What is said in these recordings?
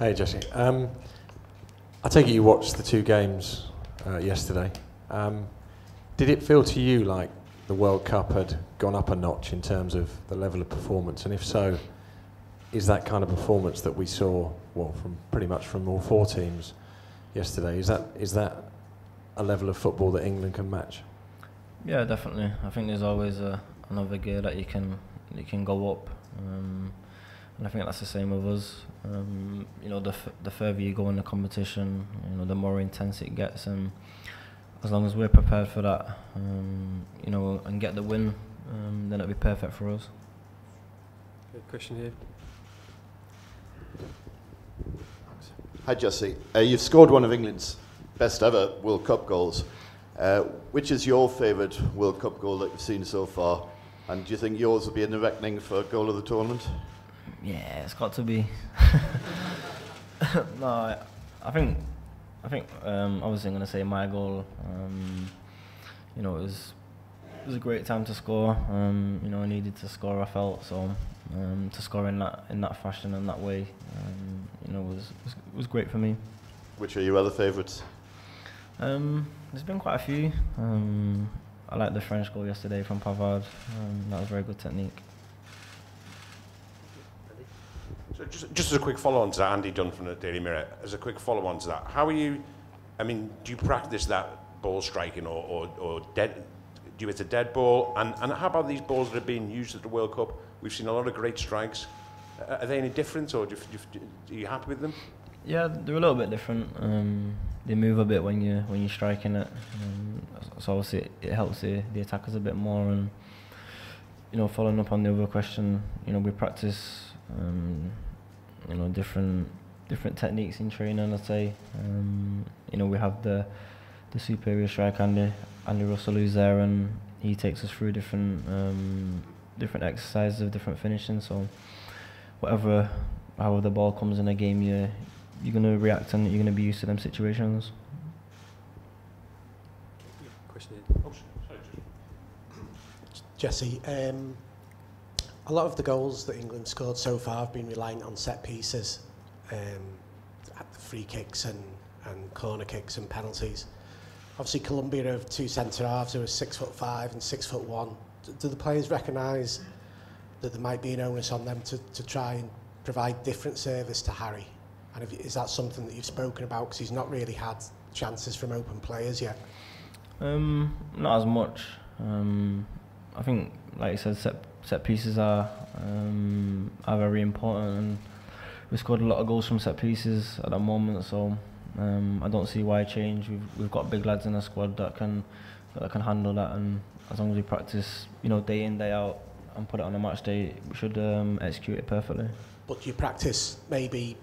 Hey Jesse, I take it you watched the two games yesterday. Did it feel to you like the World Cup had gone up a notch in terms of the level of performance? And if so, is that kind of performance that we saw, well, from pretty much from all four teams yesterday, is that a level of football that England can match? Yeah, definitely. I think there's always another gear that you can go up, and I think that's the same with us. You know, the further you go in the competition, you know, the more intense it gets, and as long as we're prepared for that, you know, and get the win, then it'll be perfect for us. Good question here. Hi Jesse, you've scored one of England's best ever World Cup goals. Which is your favourite World Cup goal that you've seen so far? And do you think yours will be in the reckoning for goal of the tournament? Yeah, it's got to be. No, I think obviously I'm going to say my goal. You know, it was a great time to score. You know, I needed to score, I felt, so to score in that fashion and that way, you know, was great for me. Which are your other favourites? There's been quite a few. I liked the French goal yesterday from Pavard. That was very good technique. So just as a quick follow-on to that, Andy Dunn from the Daily Mirror, as a quick follow-on to that, how are you, I mean, do you practice that ball striking or dead, do you hit a dead ball? And how about these balls that are being used at the World Cup? We've seen a lot of great strikes. Are they any different, or are you happy with them? Yeah, they're a little bit different. They move a bit when you're striking it, so obviously it helps the attackers a bit more. And you know, following up on the other question, you know, we practice you know, different techniques in training, I'd say. You know, we have the superior striker Andy Russell, who's there, and he takes us through different exercises of different finishing. So however the ball comes in a game, you're going to react and you're going to be used to them situations. Question here. Oh, sorry, Jesse, a lot of the goals that England scored so far have been reliant on set pieces, free kicks and corner kicks and penalties. Obviously Colombia have two centre halves who are 6'5" and 6'1". Do the players recognise that there might be an onus on them to try and provide different service to Harry? And is that something that you've spoken about, because he's not really had chances from open players yet? Not as much. I think, like you said, set pieces are very important, and we scored a lot of goals from set pieces at the moment. So I don't see why change. We've got big lads in the squad that can handle that, and as long as we practice, you know, day in day out and put it on a match day, we should execute it perfectly. But you practice maybe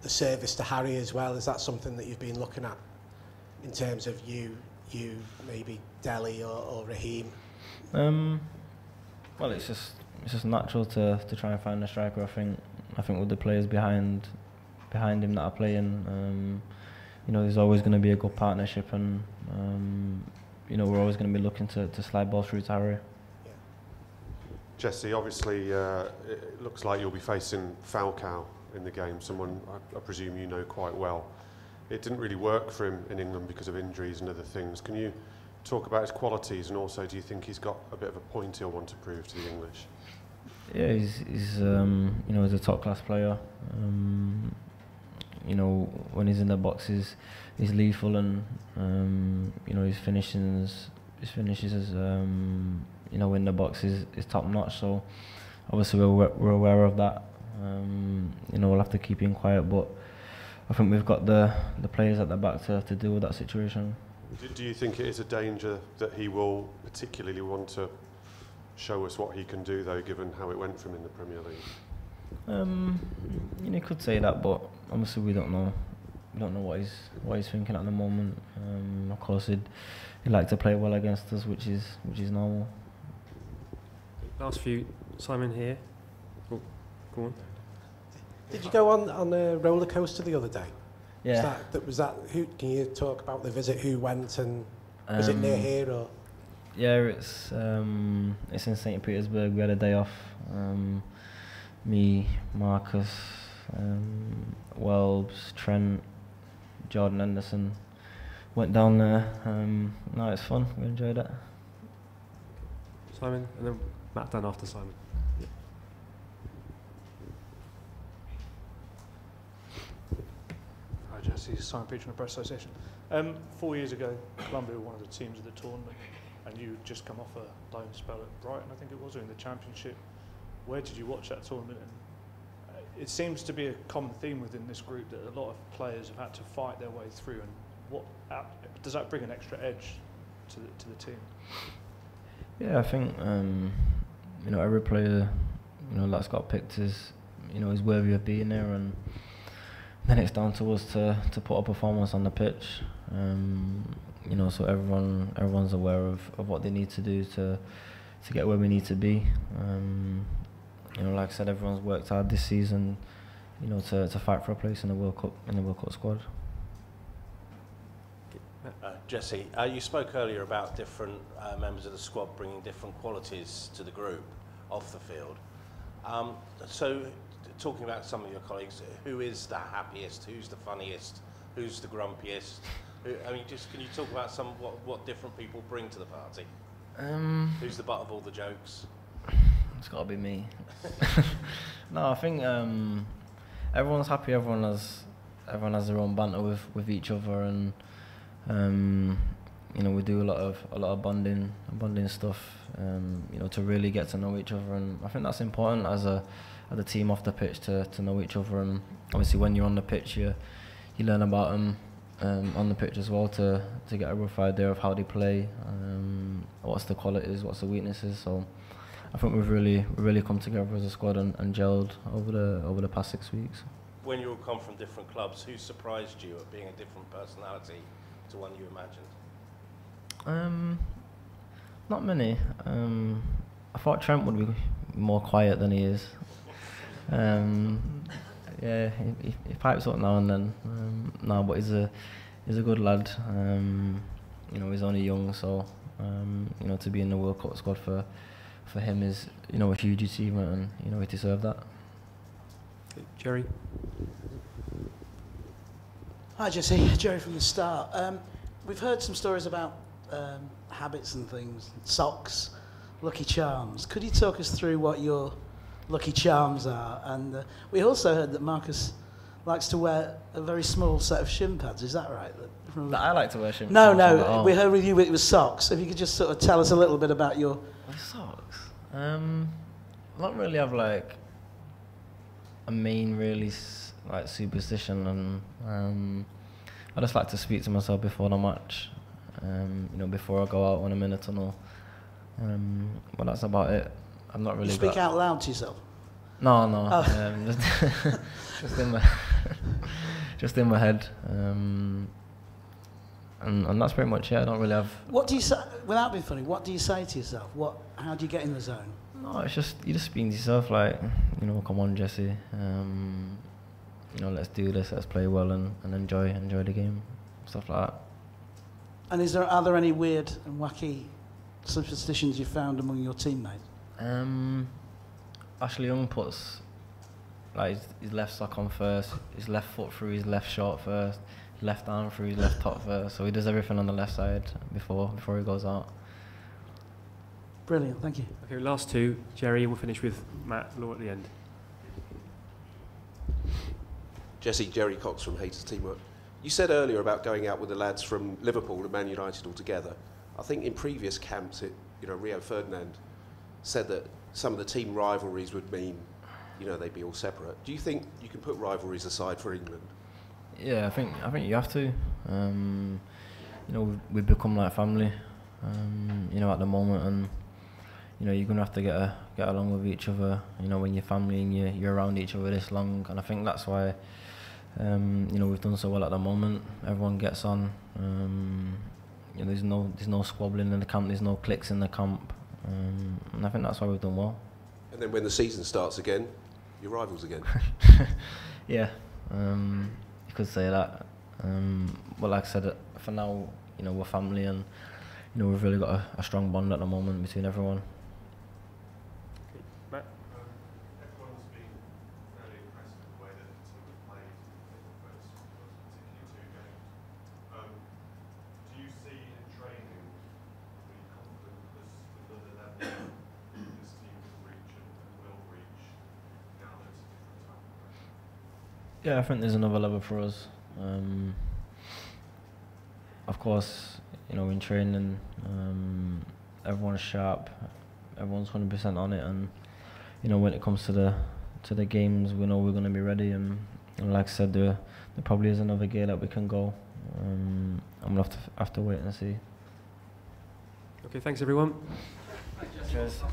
the service to Harry as well? Is that something that you've been looking at in terms of you maybe Dele or Raheem? Well, it's just natural to try and find a striker. I think with the players behind him that are playing, you know, there's always going to be a good partnership, and you know, we're always going to be looking to slide balls through to Harry. Jesse, obviously it looks like you'll be facing Falcao in the game, someone I presume you know quite well. It didn't really work for him in England because of injuries and other things. Can you talk about his qualities, and also do you think he's got a bit of a point he'll want to prove to the English? Yeah, he's you know, he's a top class player. You know, when he's in the box, he's lethal, and you know, his finishes you know, in the box is top notch. So obviously we're aware of that. You know, we'll have to keep him quiet, but I think we've got the players at the back to deal with that situation. Do you think it is a danger that he will particularly want to show us what he can do, though, given how it went for him in the Premier League? You know, you could say that, but obviously we don't know. We don't know what he's thinking at the moment. Of course, he'd like to play well against us, which is normal. Last few, Simon here. Oh, go on. Did you go on a roller coaster the other day? Yeah. Was that who? Can you talk about the visit? Who went, and was it near here or? Yeah, it's in St. Petersburg. We had a day off. Me, Marcus, Phillips, Trent, Jordan Henderson went down there. No, it's fun. We enjoyed it. Simon, and then Matt done after Simon. Hi Jesse, Simon Peach from the Press Association. 4 years ago, Colombia were one of the teams of the tournament, and you just come off a loan spell at Brighton, I think it was, or in the Championship. Where did you watch that tournament? And it seems to be a common theme within this group that a lot of players have had to fight their way through. And what does that bring an extra edge to the team? Yeah, I think you know, every player, you know, that's got picked is, you know, is worthy of being there, and then it's down to us to put a performance on the pitch. You know, so everyone's aware of what they need to do to get where we need to be. You know, like I said, everyone's worked hard this season, you know, to fight for a place in the World Cup squad. Jesse, you spoke earlier about different members of the squad bringing different qualities to the group off the field. So, talking about some of your colleagues, who is the happiest? Who's the funniest? Who's the grumpiest? I mean, just can you talk about what different people bring to the party? Who's the butt of all the jokes? It's got to be me. No, I think everyone's happy. Everyone has their own banter with each other, and you know, we do a lot of bonding stuff. You know, to really get to know each other, and I think that's important as a team off the pitch to know each other. And obviously, when you're on the pitch, you learn about them on the pitch as well to get a rough idea of how they play, what's the qualities, what's the weaknesses. So I think we've really come together as a squad and gelled over the past 6 weeks. When you all come from different clubs, who surprised you at being a different personality to one you imagined? Not many. I thought Trent would be more quiet than he is. Yeah, he pipes up now and then. No, but he's a good lad. You know, he's only young, so you know, to be in the World Cup squad for him is, you know, a huge achievement, and you know, he deserved that. Jerry. Hi Jesse, Jerry from the Start. We've heard some stories about habits and things, socks, lucky charms. Could you talk us through what your lucky charms are? And we also heard that Marcus likes to wear a very small set of shin pads. Is that right? That I like to wear shin pads. No, we heard with you it was socks. If you could just sort of tell us a little bit about your socks. I don't really have like a main like superstition, and I just like to speak to myself before the match. You know, before I go out when I'm in a tunnel. But that's about it. I'm not really. You speak out loud to yourself? No. Oh. Just in my head. And that's pretty much it. I don't really have. What do you say, without being funny? What do you say to yourself? How do you get in the zone? No, it's just you just speaking to yourself like, you know, come on, Jesse. You know, let's do this. Let's play well and enjoy the game, stuff like that. And are there any weird and wacky superstitions you found among your teammates? Ashley Young puts like his left sock on first, his left foot through his left short first, his left arm through his left top first. So he does everything on the left side before he goes out. Brilliant, thank you. Okay, last two, Jerry, and we'll finish with Matt Law at the end. Jesse, Jerry Cox from HaytersTV. You said earlier about going out with the lads from Liverpool and Man United all together. I think in previous camps, you know, Rio Ferdinand said that some of the team rivalries would mean, you know, they'd be all separate. Do you think you can put rivalries aside for England? Yeah, I think you have to. You know, we've become like family. You know, at the moment, and you know, you're gonna have to get along with each other. You know, when you're family and you're around each other this long, and I think that's why. You know, we've done so well at the moment. Everyone gets on. You know, there's no squabbling in the camp. There's no cliques in the camp, and I think that's why we've done well. And then when the season starts again, you're rivals again. Yeah, you could say that. But like I said, for now, you know, we're family, and you know, we've really got a strong bond at the moment between everyone. Okay, Matt. Everyone's been fairly impressed with the way that the team have played. Yeah, I think there's another level for us. Of course, you know, in training, everyone's sharp, everyone's 100% on it, and you know, when it comes to the games, we know we're going to be ready. And like I said, there probably is another gear that we can go. I'm gonna have to wait and see. Okay, thanks everyone. Cheers.